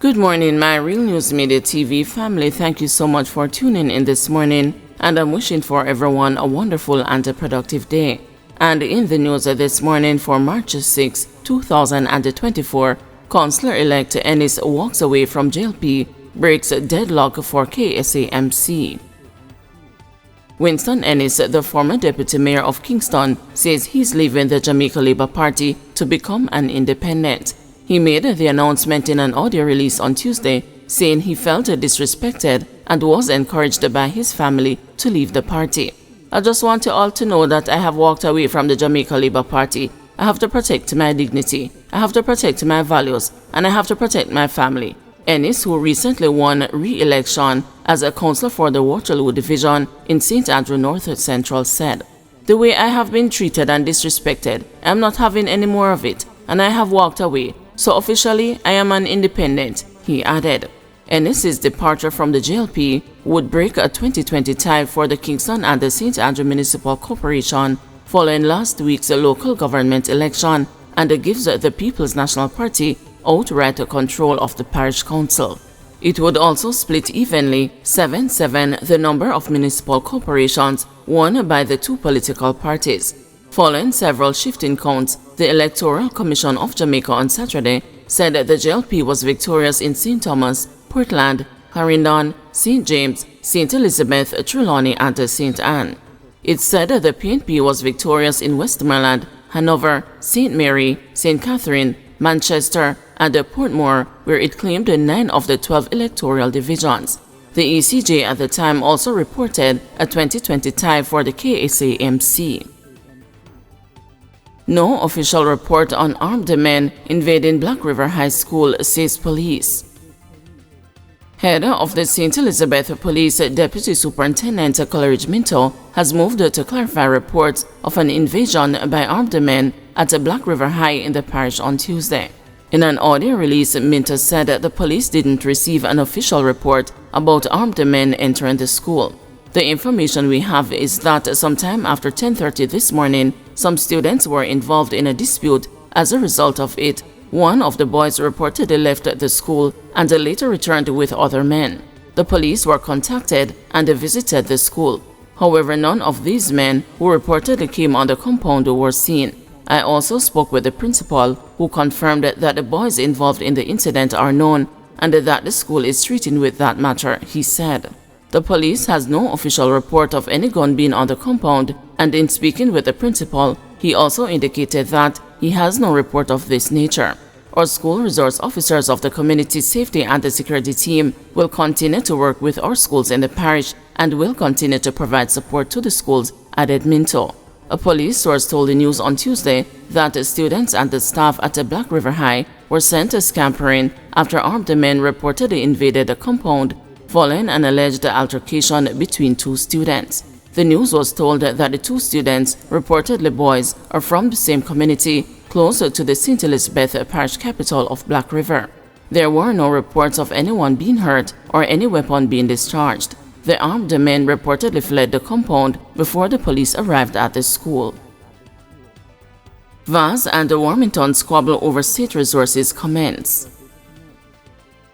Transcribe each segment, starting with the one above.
Good morning, my Real News Media TV family. Thank you so much for tuning in this morning, and I'm wishing for everyone a wonderful and a productive day. And in the news this morning for March 6, 2024, Councillor-elect Ennis walks away from JLP, breaks deadlock for KSAMC. Winston Ennis, the former deputy mayor of Kingston, says he's leaving the Jamaica Labour Party to become an independent. He made the announcement in an audio release on Tuesday, saying he felt disrespected and was encouraged by his family to leave the party. I just want you all to know that I have walked away from the Jamaica Labour Party. I have to protect my dignity, I have to protect my values, and I have to protect my family. Ennis, who recently won re-election as a councillor for the Waterloo Division in St. Andrew North Central, said, "The way I have been treated and disrespected, I'm not having any more of it, and I have walked away. So officially, I am an independent," he added. Ennis's departure from the JLP would break a 2020 tie for the Kingston and the St. Andrew Municipal Corporation following last week's local government election, and gives the People's National Party outright control of the parish council. It would also split evenly 7-7 the number of municipal corporations won by the two political parties. Following several shifting counts, the Electoral Commission of Jamaica on Saturday said that the JLP was victorious in St. Thomas, Portland, Clarendon, St. James, St. Elizabeth, Trelawney, and St. Anne. It said that the PNP was victorious in Westmoreland, Hanover, St. Mary, St. Catherine, Manchester, and Portmore, where it claimed 9 of the 12 electoral divisions. The ECJ at the time also reported a 2020 tie for the KSAMC. No official report on armed men invading Black River High School, says police. Head of the St. Elizabeth Police, Deputy Superintendent Coleridge Minto, has moved to clarify reports of an invasion by armed men at Black River High in the parish on Tuesday. In an audio release, Minto said that the police didn't receive an official report about armed men entering the school. The information we have is that sometime after 10:30 this morning, some students were involved in a dispute. As a result of it, one of the boys reportedly left the school and later returned with other men. The police were contacted and visited the school. However, none of these men who reportedly came on the compound were seen. I also spoke with the principal, who confirmed that the boys involved in the incident are known and that the school is treating with that matter, he said. The police has no official report of any gun being on the compound, and in speaking with the principal, he also indicated that he has no report of this nature. Our school resource officers of the Community Safety and the Security Team will continue to work with our schools in the parish and will continue to provide support to the schools, added Minto. A police source told the news on Tuesday that students and the staff at Black River High were sent scampering after armed men reportedly invaded the compound following an alleged altercation between two students. The news was told that the two students, reportedly boys, are from the same community close to the St. Elizabeth parish capital of Black River. There were no reports of anyone being hurt or any weapon being discharged. The armed men reportedly fled the compound before the police arrived at the school. Vaz and Warmington squabble over state resources commence.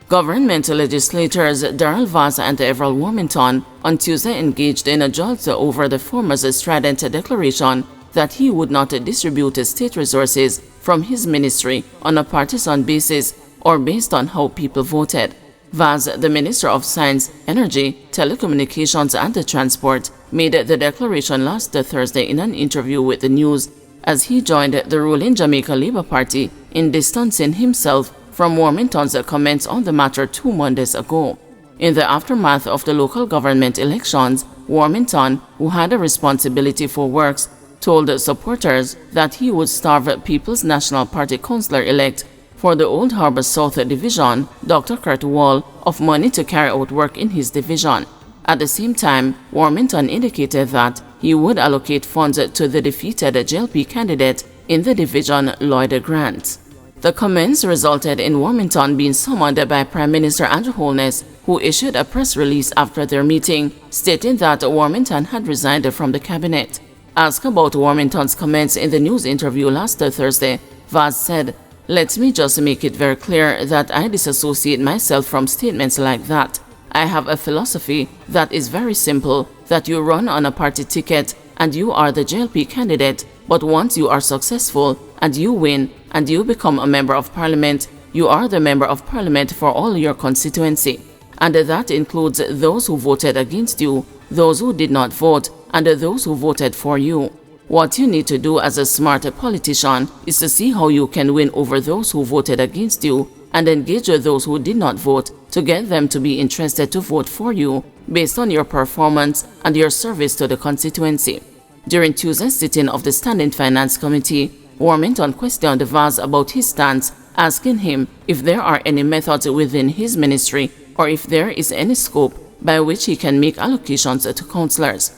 Government legislators Darrell Vaz and Everald Warmington on Tuesday engaged in a jolta over the former's strident declaration that he would not distribute state resources from his ministry on a partisan basis or based on how people voted. Vaz, the Minister of Science, Energy, Telecommunications and Transport, made the declaration last Thursday in an interview with the news as he joined the ruling Jamaica Labour Party in distancing himself from Warmington's comments on the matter 2 Mondays ago. In the aftermath of the local government elections, Warmington, who had a responsibility for works, told supporters that he would starve People's National Party councillor-elect for the Old Harbour South Division, Dr. Kurt Wall, of money to carry out work in his division. At the same time, Warmington indicated that he would allocate funds to the defeated JLP candidate in the division, Lloyd Grant. The comments resulted in Warmington being summoned by Prime Minister Andrew Holness, who issued a press release after their meeting, stating that Warmington had resigned from the cabinet. Asked about Warmington's comments in the news interview last Thursday, Vaz said, Let me just make it very clear that I disassociate myself from statements like that. I have a philosophy that is very simple, that you run on a party ticket and you are the JLP candidate, but once you are successful and you win and you become a member of parliament, you are the member of parliament for all your constituency. And that includes those who voted against you, those who did not vote, and those who voted for you. What you need to do as a smart politician is to see how you can win over those who voted against you and engage with those who did not vote to get them to be interested to vote for you based on your performance and your service to the constituency. During Tuesday's sitting of the Standing Finance Committee, Warmington questioned Vaz about his stance, asking him if there are any methods within his ministry or if there is any scope by which he can make allocations to councillors.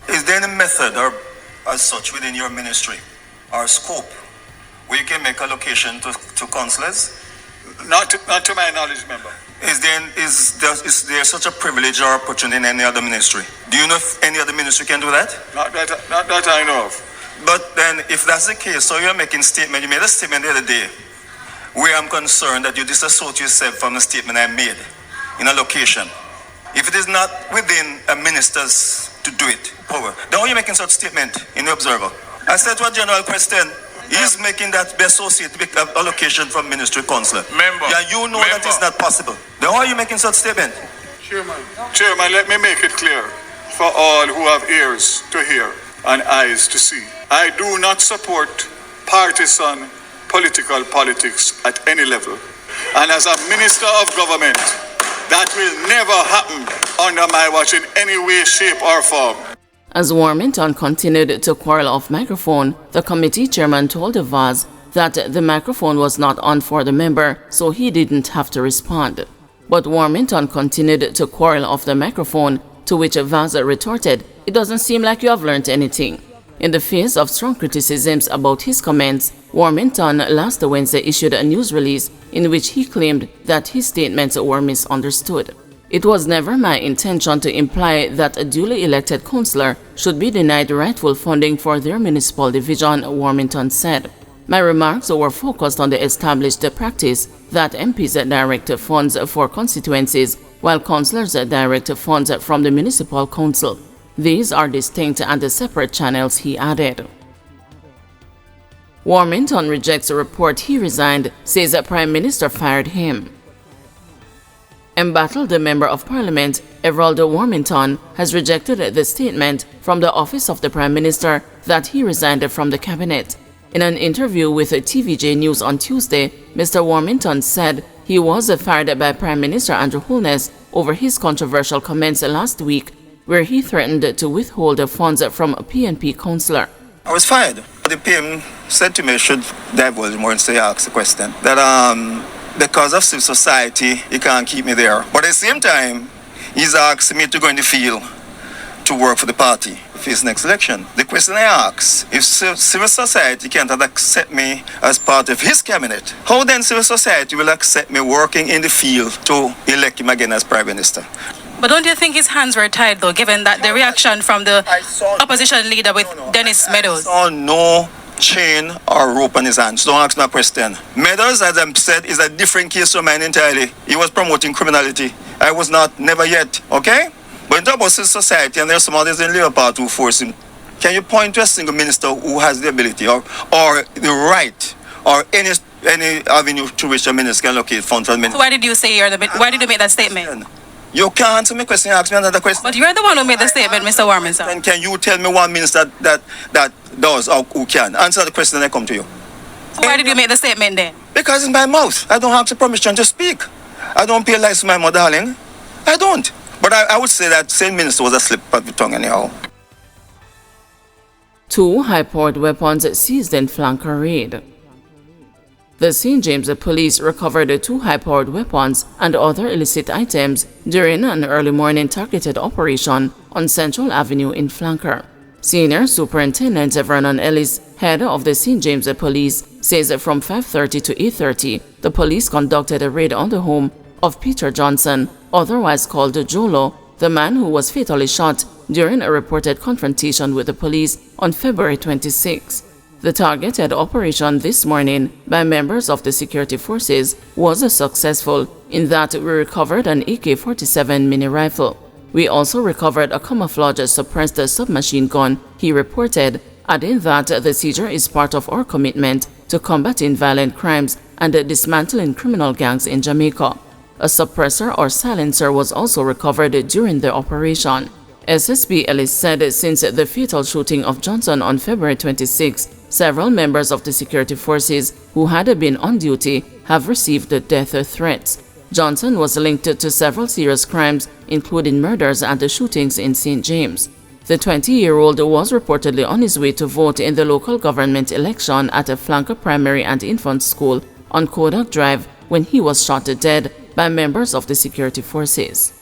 Is there any method or as such within your ministry or scope where you can make allocation to councillors? Not to my knowledge, member. Is there such a privilege or opportunity in any other ministry? Do you know if any other ministry can do that? Not that I know of. But then, if that's the case, so you're making statement. You made a statement the other day where I'm concerned that you disassociate yourself from the statement I made in a location. If it is not within a minister's to do it, power, then why are you making such statement in the Observer? I said to a general question, he's making that be associated with allocation from ministry councillor. Member. Yeah, you know member. That is not possible. Then why are you making such statement? Chairman, let me make it clear for all who have ears to hear and eyes to see. I do not support partisan politics at any level. And as a minister of government, that will never happen under my watch in any way, shape or form. As Warmington continued to quarrel off microphone, the committee chairman told Vaz that the microphone was not on for the member, so he didn't have to respond. But Warmington continued to quarrel off the microphone, to which Vaz retorted, "It doesn't seem like you have learned anything." In the face of strong criticisms about his comments, Warmington last Wednesday issued a news release in which he claimed that his statements were misunderstood. "It was never my intention to imply that a duly elected councillor should be denied rightful funding for their municipal division," Warmington said. "My remarks were focused on the established practice that MPs direct funds for constituencies while councillors direct funds from the municipal council. These are distinct and separate channels," he added. Warmington rejects a report he resigned, says the Prime Minister fired him. Embattled Member of Parliament Everald Warmington has rejected the statement from the Office of the Prime Minister that he resigned from the Cabinet. In an interview with TVJ News on Tuesday, Mr. Warmington said he was fired by Prime Minister Andrew Holness over his controversial comments last week, where he threatened to withhold funds from a PNP councillor. I was fired. The PM said to me I should divulge more and say ask the question that because of civil society he can't keep me there. But at the same time, he's asked me to go in the field to work for the party for his next election. The question I ask, if civil society can't accept me as part of his cabinet, how then civil society will accept me working in the field to elect him again as Prime Minister? But don't you think his hands were tied, though, given that the reaction from the opposition leader with Dennis Meadows? I saw no chain or rope on his hands. Don't ask me a question. Meadows, as I said, is a different case from mine entirely. He was promoting criminality. I was not, never yet, okay? But in terms of civil society, and there's some others in Leopard who force him, can you point to a single minister who has the ability or the right or any avenue through which a minister can locate funds from minister? So why did you say why did you make that statement? You can't answer my question, ask me another question. But you're the one who made the statement, Mr. Warmington. And can you tell me one minister that does or who can? Answer the question and I come to you. So why did you make the statement then? Because it's my mouth. I don't have the permission to speak. I don't pay lies to my mother, darling. I don't. But I would say that same minister was a slip of the tongue anyhow. 2 high-powered weapons seized in flanker raid. The St. James Police recovered 2 high-powered weapons and other illicit items during an early morning targeted operation on Central Avenue in Flanker. Senior Superintendent Vernon Ellis, head of the St. James Police, says from 5:30 to 8:30, the police conducted a raid on the home of Peter Johnson, otherwise called Jolo, the man who was fatally shot during a reported confrontation with the police on February 26. The targeted operation this morning by members of the security forces was successful in that we recovered an AK-47 mini rifle. We also recovered a camouflage suppressed submachine gun, he reported, adding that the seizure is part of our commitment to combating violent crimes and dismantling criminal gangs in Jamaica. A suppressor or silencer was also recovered during the operation. SSB Ellis said since the fatal shooting of Johnson on February 26, several members of the security forces who had been on duty have received death threats. Johnson was linked to several serious crimes, including murders and shootings in St. James. The 20-year-old was reportedly on his way to vote in the local government election at a flanker primary and infant school on Kodak Drive when he was shot dead by members of the security forces.